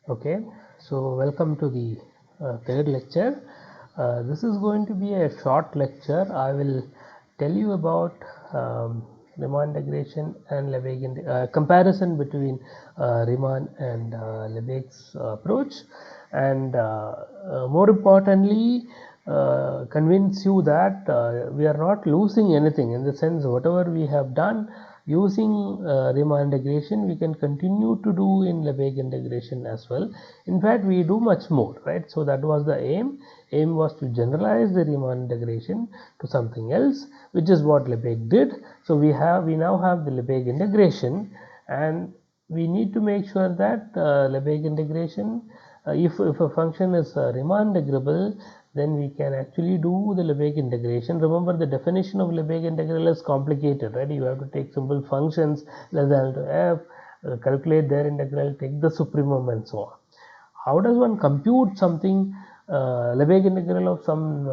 Okay, so welcome to the third lecture. This is going to be a short lecture. I will tell you about Riemann integration and Lebesgue comparison between Riemann and Lebesgue's approach, and more importantly, convince you that we are not losing anything, in the sense whatever we have done using Riemann integration we can continue to do in Lebesgue integration as well. In fact, we do much more, right? So that was the aim was to generalize the Riemann integration to something else, which is what Lebesgue did. So we now have the Lebesgue integration, and we need to make sure that Lebesgue integration, if a function is Riemann integrable, then we can actually do the Lebesgue integration. Remember, the definition of Lebesgue integral is complicated, right? You have to take simple functions less than to f, calculate their integral, take the supremum, and so on. How does one compute something, Lebesgue integral of some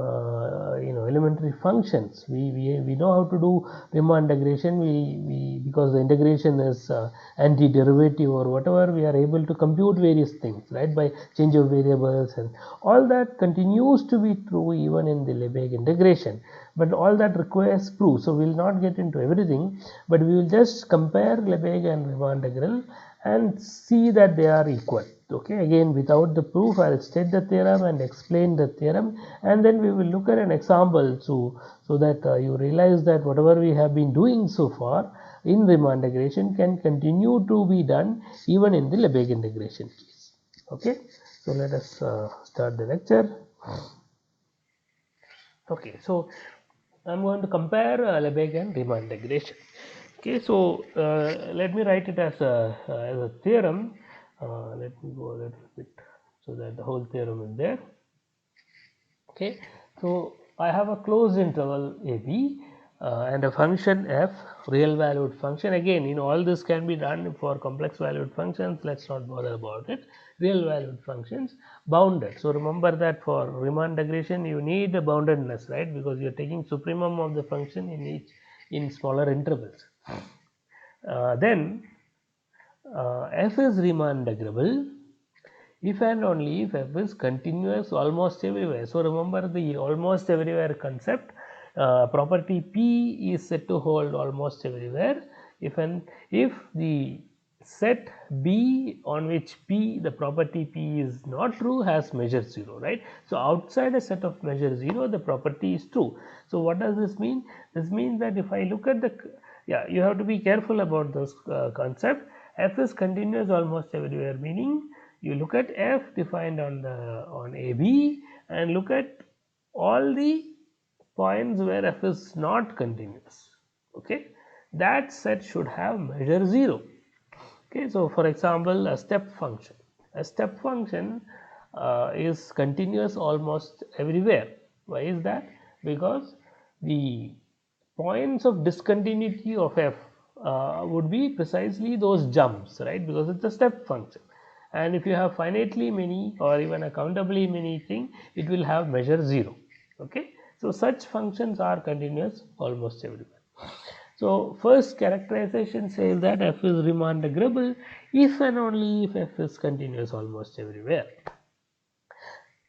elementary functions? We know how to do Riemann integration. We because the integration is anti-derivative or whatever, we are able to compute various things, right, by change of variables, and all that continues to be true even in the Lebesgue integration. But all that requires proof, so we will not get into everything, but we will just compare Lebesgue and Riemann integral and see that they are equal. Okay, again without the proof, I'll state the theorem and explain the theorem, and then we will look at an example so that you realize that whatever we have been doing so far in Riemann integration can continue to be done even in the Lebesgue integration case. Okay, so let us start the lecture. Okay, so I'm going to compare Lebesgue and Riemann integration. Okay, so let me write it as a theorem. Let me go a little bit so that the whole theorem is there. Okay, so I have a closed interval AB and a function f, real valued function. Again, all this can be done for complex valued functions. Let's not bother about it. Real valued functions, bounded. So remember that for Riemann integration you need a boundedness, right? Because you're taking supremum of the function in smaller intervals. Then f is Riemann integrable if and only if f is continuous almost everywhere. So remember the almost everywhere concept. Property P is said to hold almost everywhere if the set B on which P, the property P is not true, has measure 0, right? So outside a set of measure 0 the property is true. So what does this mean? This means that if I look at the, you have to be careful about this concept. F is continuous almost everywhere, meaning you look at f defined on AB and look at all the points where f is not continuous. Okay, that set should have measure 0. Okay, so for example, a step function. A step function is continuous almost everywhere. Why is that? Because the points of discontinuity of f would be precisely those jumps, right? Because it's a step function. And if you have finitely many or even a countably many thing, it will have measure 0. Okay, so such functions are continuous almost everywhere. So first characterization says that f is Riemann integrable if and only if f is continuous almost everywhere.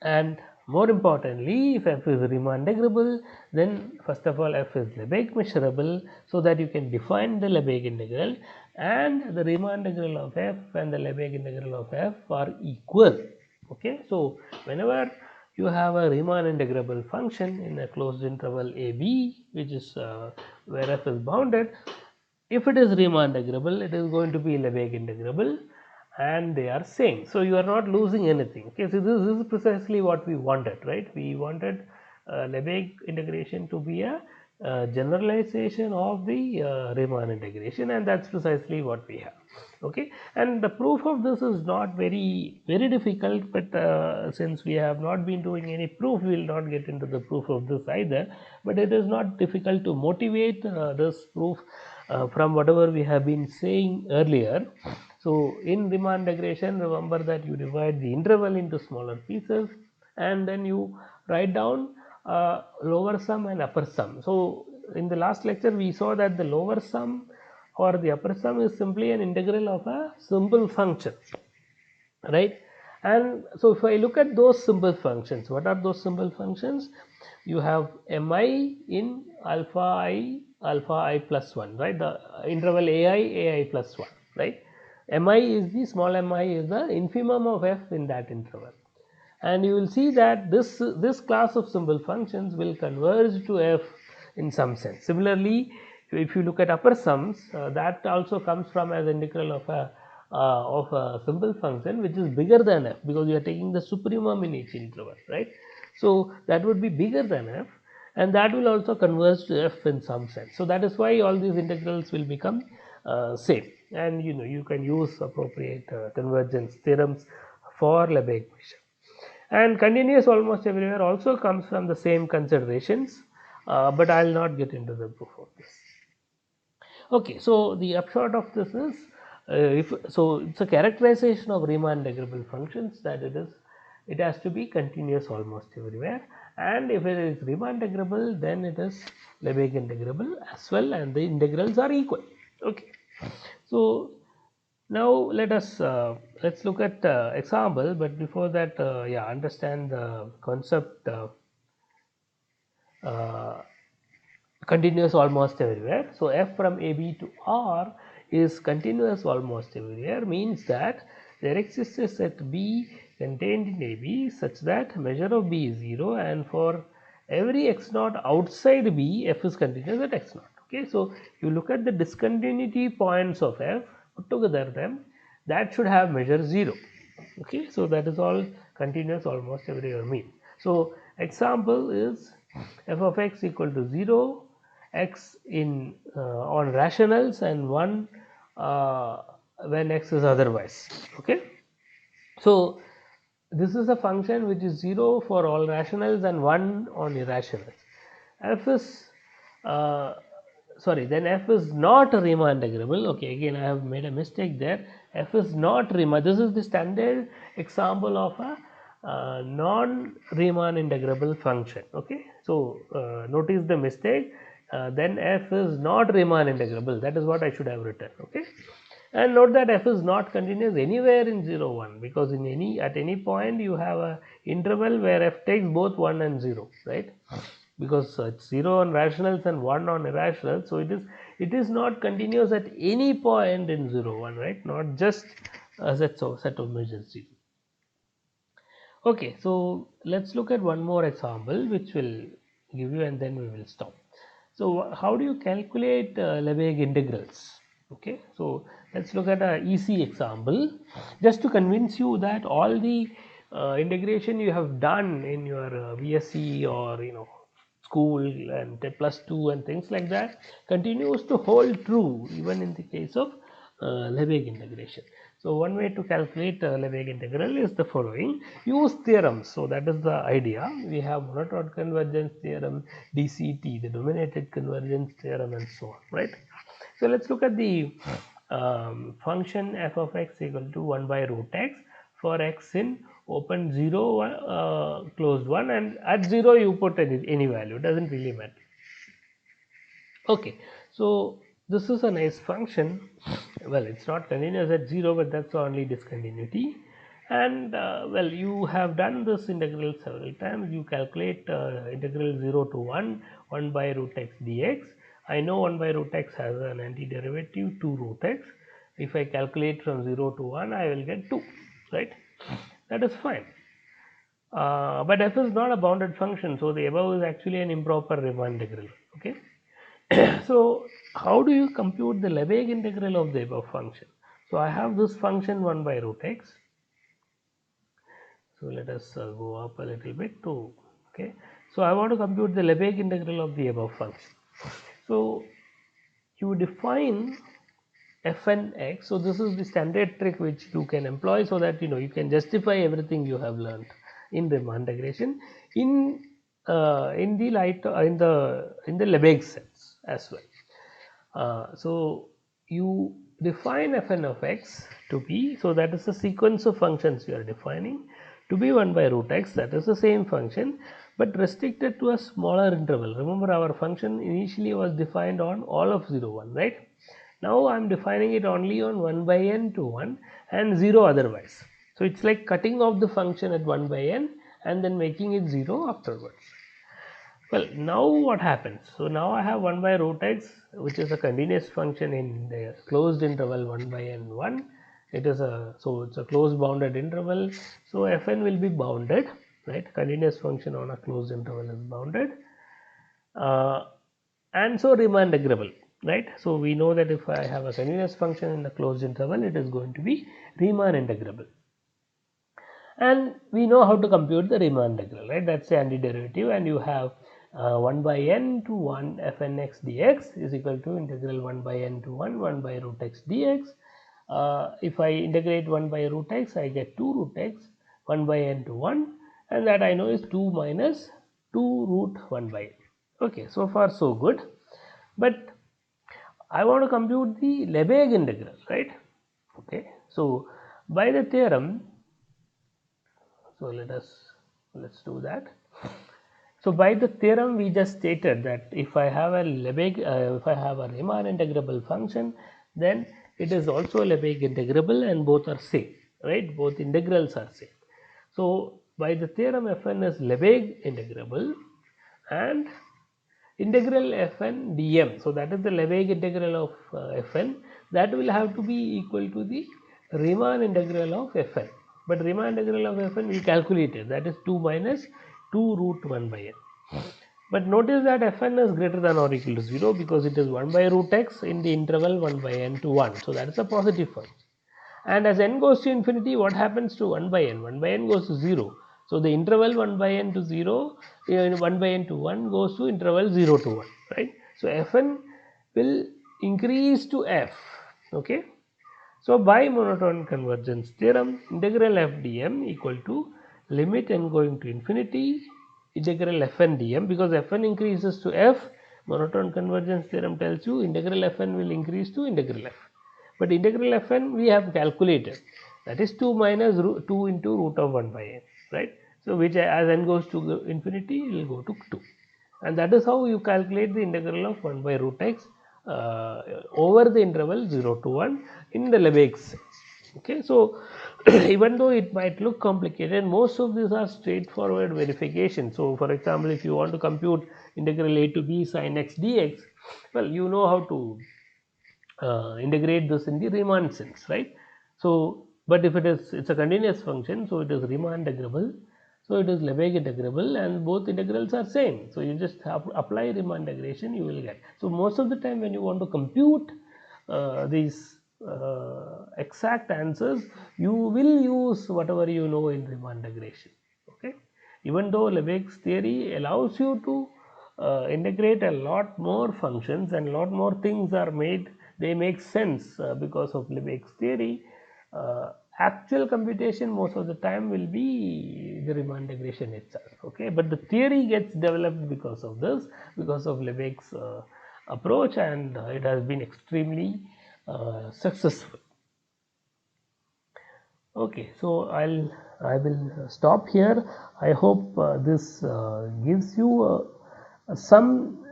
And more importantly, if f is Riemann integrable, then first of all f is Lebesgue measurable, so that you can define the Lebesgue integral, and the Riemann integral of f and the Lebesgue integral of f are equal. Okay, so whenever you have a Riemann integrable function in a closed interval AB, which is where f is bounded, if it is Riemann integrable, it is going to be Lebesgue integrable, and they are same. So you are not losing anything. Okay, so this is precisely what we wanted, right? We wanted Lebesgue integration to be a generalization of the Riemann integration, and that's precisely what we have. Okay, and the proof of this is not very difficult, but since we have not been doing any proof, we will not get into the proof of this either. But it is not difficult to motivate this proof from whatever we have been saying earlier. So in Riemann integration, remember that you divide the interval into smaller pieces, and then you write down lower sum and upper sum. So in the last lecture we saw that the lower sum or the upper sum is simply an integral of a simple function, right? And so if I look at those simple functions, what are those simple functions? You have mi in alpha I plus 1, right? The interval ai plus 1, right? Mi is the small mi is the infimum of f in that interval, and you will see that this class of simple functions will converge to f in some sense. Similarly, if you look at upper sums, that also comes from as integral of a simple function which is bigger than f, because you are taking the supremum in each interval, right? So that would be bigger than f, and that will also converge to f in some sense. So that is why all these integrals will become same, and you can use appropriate convergence theorems for Lebesgue equation. And continuous almost everywhere also comes from the same considerations, but I will not get into the proof of this. Okay, so the upshot of this is, it's a characterization of Riemann integrable functions that it has to be continuous almost everywhere, and if it is Riemann integrable, then it is Lebesgue integrable as well, and the integrals are equal. Okay, so now let's look at example, but before that, understand the concept uh, continuous almost everywhere. So f from AB to R is continuous almost everywhere, means that there exists a set B contained in AB such that measure of B is 0, and for every x naught outside B, f is continuous at x naught. Okay, so you look at the discontinuity points of f, put together them, that should have measure 0. Okay, so that is all continuous almost everywhere mean. So example is f of x equal to 0, x in on rationals, and 1 when x is otherwise. Okay, so this is a function which is 0 for all rationals and 1 on irrationals. F is then f is not Riemann integrable. Okay, again I have made a mistake there. F is not Riemann. This is the standard example of a non-Riemann integrable function. Okay, so notice the mistake. Then f is not Riemann integrable. That is what I should have written. Okay, and note that f is not continuous anywhere in 0 1, because at any point you have a interval where f takes both 1 and 0, right? Because it's 0 on rationals and 1 on irrationals, so it is not continuous at any point in 0 1, right? Not just a set of measures 0. Okay, so let's look at one more example which will give you, and then we will stop. So how do you calculate Lebesgue integrals? Okay, so let's look at an easy example just to convince you that all the integration you have done in your VSE or school and +2 and things like that continues to hold true even in the case of Lebesgue integration. So one way to calculate Lebesgue integral is the following: use theorems. So that is the idea. We have monotone convergence theorem, DCT, the dominated convergence theorem, and so on, right? So let's look at the function f of x equal to 1 by root x for x in open 0, closed 1, and at 0 you put any value, doesn't really matter. Okay, so this is a nice function. Well, it's not continuous at 0, but that's the only discontinuity. And well, you have done this integral several times. You calculate integral 0 to 1 by root x dx. I know 1 by root x has an antiderivative 2 root x. If I calculate from 0 to 1, I will get 2, right? That is fine. But f is not a bounded function, so the above is actually an improper Riemann integral. Okay. So how do you compute the Lebesgue integral of the above function? So I have this function 1 by root x. So let us go up a little bit to, okay. So I want to compute the Lebesgue integral of the above function. So you define fn x. So this is the standard trick which you can employ so that you can justify everything you have learned in Riemann integration in the light in the Lebesgue sense as well. So you define fn of x to be, so that is the sequence of functions you are defining, to be 1 by root x, that is the same function but restricted to a smaller interval. Remember, our function initially was defined on all of 0 1, right? Now I am defining it only on 1 by n to 1 and 0 otherwise. So it's like cutting off the function at 1 by n and then making it 0 afterwards. Well, now what happens? So now I have 1 by root x, which is a continuous function in the closed interval 1 by n 1. It is it's a closed bounded interval. So fn will be bounded, right? Continuous function on a closed interval is bounded, and so Riemann integrable, right? So we know that if I have a continuous function in the closed interval, it is going to be Riemann integrable. And we know how to compute the Riemann integral, right? That's the antiderivative, and you have 1 by n to 1 fn x dx is equal to integral 1 by n to 1 by root x dx. If I integrate 1 by root x, I get 2 root x 1 by n to 1, and that I know is 2 minus 2 root 1 by n. Okay, so far so good, but I want to compute the Lebesgue integral, right? Okay, so by the theorem, so let's do that. So by the theorem we just stated that if I have a Riemann integrable function, then it is also Lebesgue integrable, and both are same, right? Both integrals are same. So by the theorem, fn is Lebesgue integrable, and integral fn dm, so that is the Lebesgue integral of fn, that will have to be equal to the Riemann integral of fn. But Riemann integral of fn we calculated, that is 2 minus 2 root 1 by n. But notice that fn is greater than or equal to 0 because it is 1 by root x in the interval 1 by n to 1. So that is a positive function. And as n goes to infinity, what happens to 1 by n? 1 by n goes to 0. So the interval 1 by n to 0, 1 by n to 1 goes to interval 0 to 1, right? So fn will increase to f, okay? So by monotone convergence theorem, integral f dm equal to limit n going to infinity, integral fn dm, because fn increases to f, monotone convergence theorem tells you integral fn will increase to integral f. But integral fn we have calculated, that is 2 minus 2 into root of 1 by n, right? So which as n goes to infinity, it will go to 2, and that is how you calculate the integral of 1 by root x over the interval 0 to 1 in the Lebesgue. Okay, so even though it might look complicated, most of these are straightforward verification. So for example, if you want to compute integral a to b sin x dx, well, you know how to integrate this in the Riemann sense, right? So but if it's a continuous function, so it is Riemann integrable, so it is Lebesgue integrable, and both integrals are same. So you just apply Riemann integration, you will get. So most of the time when you want to compute these exact answers, you will use whatever you know in Riemann integration. Okay, even though Lebesgue's theory allows you to integrate a lot more functions and a lot more things are made, they make sense because of Lebesgue's theory. Actual computation most of the time will be the Riemann integration itself, okay, but the theory gets developed because of this, because of Lebesgue's approach, and it has been extremely successful. Okay, so I will stop here. I hope this gives you some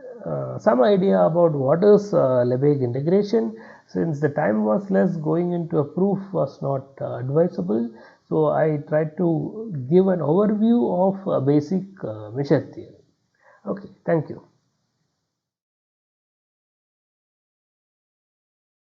idea about what is Lebesgue integration. Since the time was less, going into a proof was not advisable, so I tried to give an overview of basic measure theory. Okay, thank you.